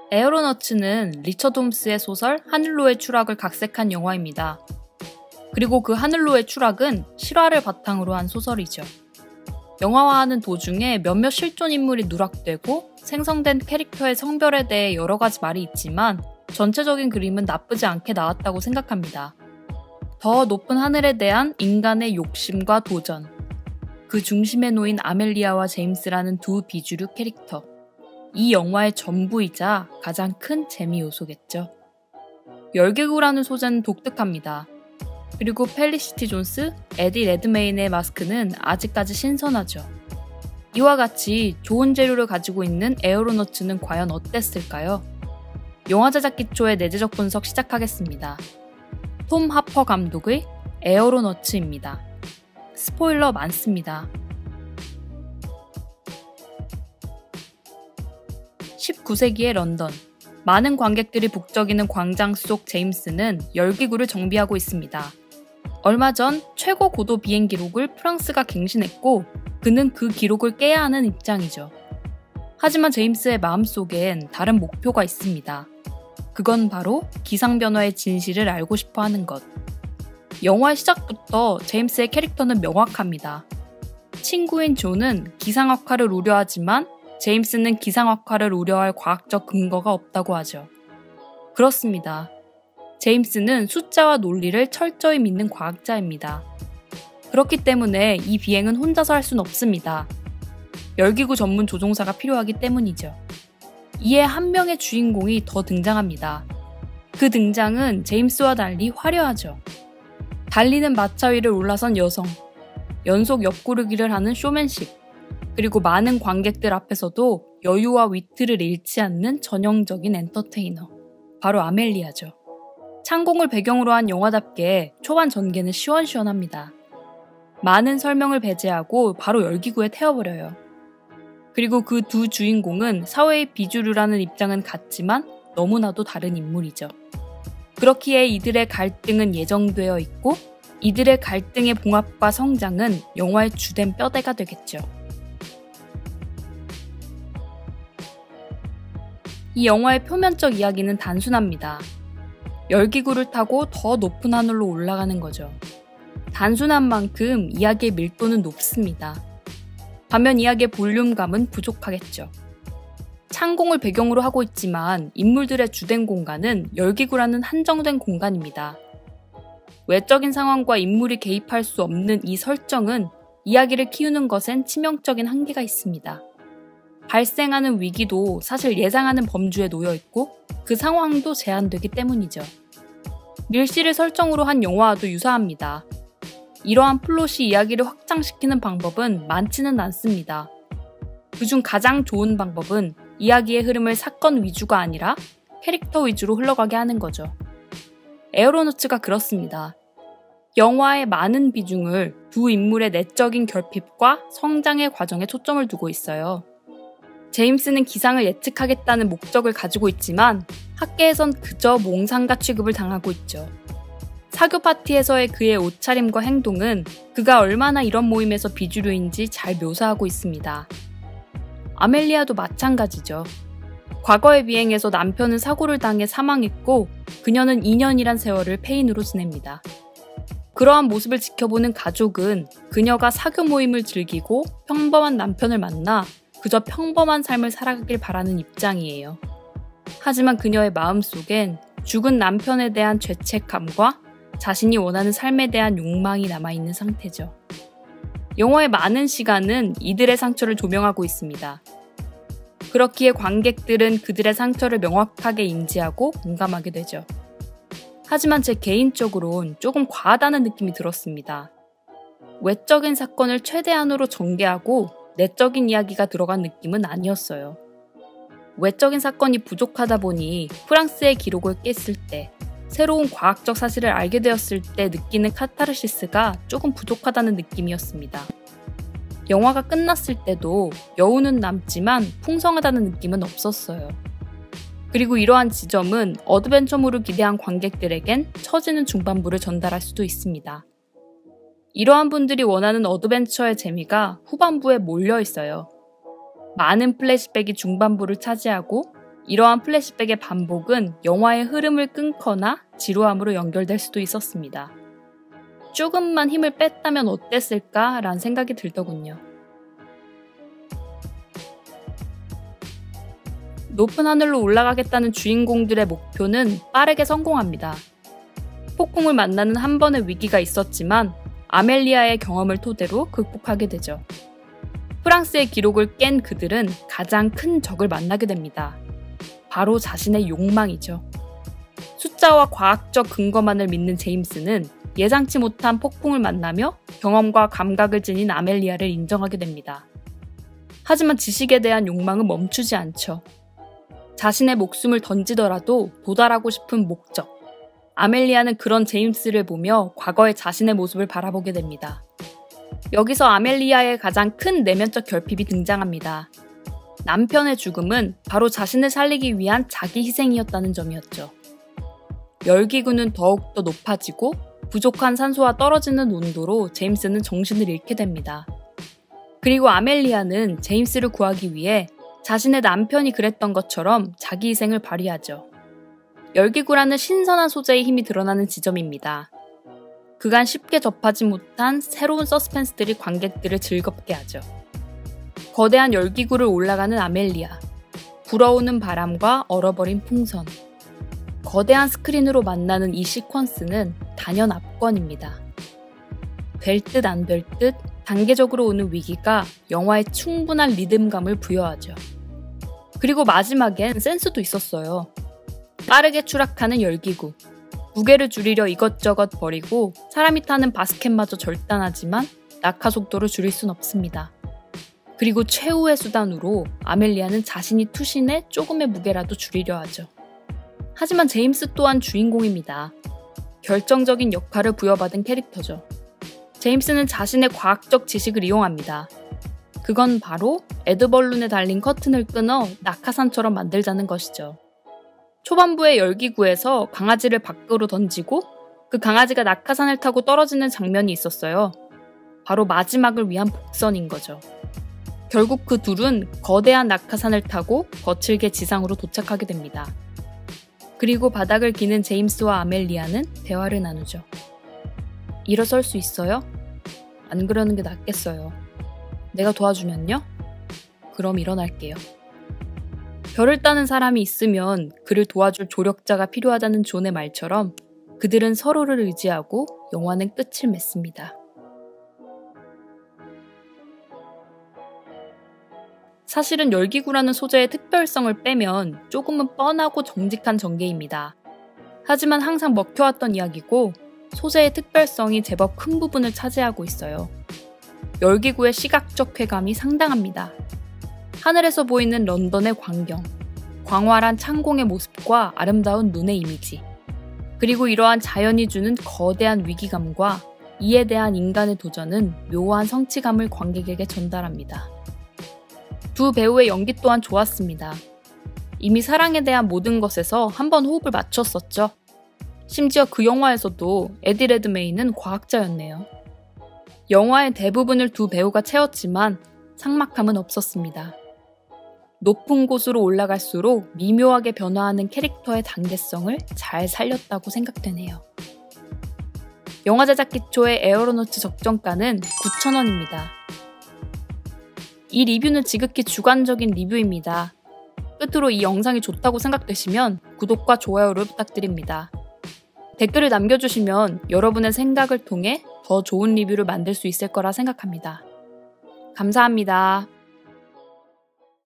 에어로너츠는 리처드 홈스의 소설 하늘로의 추락을 각색한 영화입니다. 그리고 그 하늘로의 추락은 실화를 바탕으로 한 소설이죠. 영화화하는 도중에 몇몇 실존 인물이 누락되고 생성된 캐릭터의 성별에 대해 여러 가지 말이 있지만 전체적인 그림은 나쁘지 않게 나왔다고 생각합니다. 더 높은 하늘에 대한 인간의 욕심과 도전, 그 중심에 놓인 아멜리아와 제임스라는 두 비주류 캐릭터, 이 영화의 전부이자 가장 큰 재미 요소겠죠. 열기구라는 소재는 독특합니다. 그리고 펠리시티 존스, 에디 레드메인의 마스크는 아직까지 신선하죠. 이와 같이 좋은 재료를 가지고 있는 에어로너츠는 과연 어땠을까요? 영화 제작 기초의 내재적 분석 시작하겠습니다. 톰 하퍼 감독의 에어로너츠입니다. 스포일러 많습니다. 19세기의 런던. 많은 관객들이 북적이는 광장 속 제임스는 열기구를 정비하고 있습니다. 얼마 전 최고 고도 비행 기록을 프랑스가 갱신했고 그는 그 기록을 깨야 하는 입장이죠. 하지만 제임스의 마음속엔 다른 목표가 있습니다. 그건 바로 기상변화의 진실을 알고 싶어 하는 것. 영화의 시작부터 제임스의 캐릭터는 명확합니다. 친구인 존은 기상악화를 우려하지만 제임스는 기상악화를 우려할 과학적 근거가 없다고 하죠. 그렇습니다. 제임스는 숫자와 논리를 철저히 믿는 과학자입니다. 그렇기 때문에 이 비행은 혼자서 할 수는 없습니다. 열기구 전문 조종사가 필요하기 때문이죠. 이에 한 명의 주인공이 더 등장합니다. 그 등장은 제임스와 달리 화려하죠. 달리는 마차 위를 올라선 여성, 연속 옆구르기를 하는 쇼맨십, 그리고 많은 관객들 앞에서도 여유와 위트를 잃지 않는 전형적인 엔터테이너. 바로 아멜리아죠. 창공을 배경으로 한 영화답게 초반 전개는 시원시원합니다. 많은 설명을 배제하고 바로 열기구에 태워버려요. 그리고 그 두 주인공은 사회의 비주류라는 입장은 같지만 너무나도 다른 인물이죠. 그렇기에 이들의 갈등은 예정되어 있고 이들의 갈등의 봉합과 성장은 영화의 주된 뼈대가 되겠죠. 이 영화의 표면적 이야기는 단순합니다. 열기구를 타고 더 높은 하늘로 올라가는 거죠. 단순한 만큼 이야기의 밀도는 높습니다. 반면 이야기의 볼륨감은 부족하겠죠. 창공을 배경으로 하고 있지만 인물들의 주된 공간은 열기구라는 한정된 공간입니다. 외적인 상황과 인물이 개입할 수 없는 이 설정은 이야기를 키우는 것엔 치명적인 한계가 있습니다. 발생하는 위기도 사실 예상하는 범주에 놓여있고 그 상황도 제한되기 때문이죠. 밀실을 설정으로 한 영화와도 유사합니다. 이러한 플롯이 이야기를 확장시키는 방법은 많지는 않습니다. 그중 가장 좋은 방법은 이야기의 흐름을 사건 위주가 아니라 캐릭터 위주로 흘러가게 하는 거죠. 에어로너츠가 그렇습니다. 영화의 많은 비중을 두 인물의 내적인 결핍과 성장의 과정에 초점을 두고 있어요. 제임스는 기상을 예측하겠다는 목적을 가지고 있지만 학계에선 그저 몽상가 취급을 당하고 있죠. 사교 파티에서의 그의 옷차림과 행동은 그가 얼마나 이런 모임에서 비주류인지 잘 묘사하고 있습니다. 아멜리아도 마찬가지죠. 과거의 비행에서 남편은 사고를 당해 사망했고 그녀는 2년이란 세월을 폐인으로 지냅니다. 그러한 모습을 지켜보는 가족은 그녀가 사교 모임을 즐기고 평범한 남편을 만나 그저 평범한 삶을 살아가길 바라는 입장이에요. 하지만 그녀의 마음속엔 죽은 남편에 대한 죄책감과 자신이 원하는 삶에 대한 욕망이 남아있는 상태죠. 영화의 많은 시간은 이들의 상처를 조명하고 있습니다. 그렇기에 관객들은 그들의 상처를 명확하게 인지하고 공감하게 되죠. 하지만 제 개인적으론 조금 과하다는 느낌이 들었습니다. 외적인 사건을 최대한으로 전개하고 내적인 이야기가 들어간 느낌은 아니었어요. 외적인 사건이 부족하다 보니 프랑스의 기록을 깼을 때, 새로운 과학적 사실을 알게 되었을 때 느끼는 카타르시스가 조금 부족하다는 느낌이었습니다. 영화가 끝났을 때도 여운은 남지만 풍성하다는 느낌은 없었어요. 그리고 이러한 지점은 어드벤처물을 기대한 관객들에겐 처지는 중반부를 전달할 수도 있습니다. 이러한 분들이 원하는 어드벤처의 재미가 후반부에 몰려 있어요. 많은 플래시백이 중반부를 차지하고 이러한 플래시백의 반복은 영화의 흐름을 끊거나 지루함으로 연결될 수도 있었습니다. 조금만 힘을 뺐다면 어땠을까라는 생각이 들더군요. 높은 하늘로 올라가겠다는 주인공들의 목표는 빠르게 성공합니다. 폭풍을 만나는 한 번의 위기가 있었지만 아멜리아의 경험을 토대로 극복하게 되죠. 프랑스의 기록을 깬 그들은 가장 큰 적을 만나게 됩니다. 바로 자신의 욕망이죠. 숫자와 과학적 근거만을 믿는 제임스는 예상치 못한 폭풍을 만나며 경험과 감각을 지닌 아멜리아를 인정하게 됩니다. 하지만 지식에 대한 욕망은 멈추지 않죠. 자신의 목숨을 던지더라도 도달하고 싶은 목적. 아멜리아는 그런 제임스를 보며 과거의 자신의 모습을 바라보게 됩니다. 여기서 아멜리아의 가장 큰 내면적 결핍이 등장합니다. 남편의 죽음은 바로 자신을 살리기 위한 자기 희생이었다는 점이었죠. 열기구는 더욱더 높아지고 부족한 산소와 떨어지는 온도로 제임스는 정신을 잃게 됩니다. 그리고 아멜리아는 제임스를 구하기 위해 자신의 남편이 그랬던 것처럼 자기 희생을 발휘하죠. 열기구라는 신선한 소재의 힘이 드러나는 지점입니다. 그간 쉽게 접하지 못한 새로운 서스펜스들이 관객들을 즐겁게 하죠. 거대한 열기구를 올라가는 아멜리아, 불어오는 바람과 얼어버린 풍선. 거대한 스크린으로 만나는 이 시퀀스는 단연 압권입니다. 될 듯 안 될 듯 단계적으로 오는 위기가 영화에 충분한 리듬감을 부여하죠. 그리고 마지막엔 센스도 있었어요. 빠르게 추락하는 열기구. 무게를 줄이려 이것저것 버리고 사람이 타는 바스켓마저 절단하지만 낙하 속도를 줄일 순 없습니다. 그리고 최후의 수단으로 아멜리아는 자신이 투신해 조금의 무게라도 줄이려 하죠. 하지만 제임스 또한 주인공입니다. 결정적인 역할을 부여받은 캐릭터죠. 제임스는 자신의 과학적 지식을 이용합니다. 그건 바로 에드벌룬에 달린 커튼을 끊어 낙하산처럼 만들자는 것이죠. 초반부의 열기구에서 강아지를 밖으로 던지고 그 강아지가 낙하산을 타고 떨어지는 장면이 있었어요. 바로 마지막을 위한 복선인 거죠. 결국 그 둘은 거대한 낙하산을 타고 거칠게 지상으로 도착하게 됩니다. 그리고 바닥을 기는 제임스와 아멜리아는 대화를 나누죠. 일어설 수 있어요? 안 그러는 게 낫겠어요. 내가 도와주면요? 그럼 일어날게요. 별을 따는 사람이 있으면 그를 도와줄 조력자가 필요하다는 존의 말처럼 그들은 서로를 의지하고 영화는 끝을 맺습니다. 사실은 열기구라는 소재의 특별성을 빼면 조금은 뻔하고 정직한 전개입니다. 하지만 항상 먹혀왔던 이야기고 소재의 특별성이 제법 큰 부분을 차지하고 있어요. 열기구의 시각적 쾌감이 상당합니다. 하늘에서 보이는 런던의 광경, 광활한 창공의 모습과 아름다운 눈의 이미지, 그리고 이러한 자연이 주는 거대한 위기감과 이에 대한 인간의 도전은 묘한 성취감을 관객에게 전달합니다. 두 배우의 연기 또한 좋았습니다. 이미 사랑에 대한 모든 것에서 한번 호흡을 맞췄었죠. 심지어 그 영화에서도 에디 레드메인은 과학자였네요. 영화의 대부분을 두 배우가 채웠지만 삭막함은 없었습니다. 높은 곳으로 올라갈수록 미묘하게 변화하는 캐릭터의 단계성을 잘 살렸다고 생각되네요. 영화 제작 기초의 에어로노트 적정가는 9,000원입니다. 이 리뷰는 지극히 주관적인 리뷰입니다. 끝으로 이 영상이 좋다고 생각되시면 구독과 좋아요를 부탁드립니다. 댓글을 남겨주시면 여러분의 생각을 통해 더 좋은 리뷰를 만들 수 있을 거라 생각합니다. 감사합니다.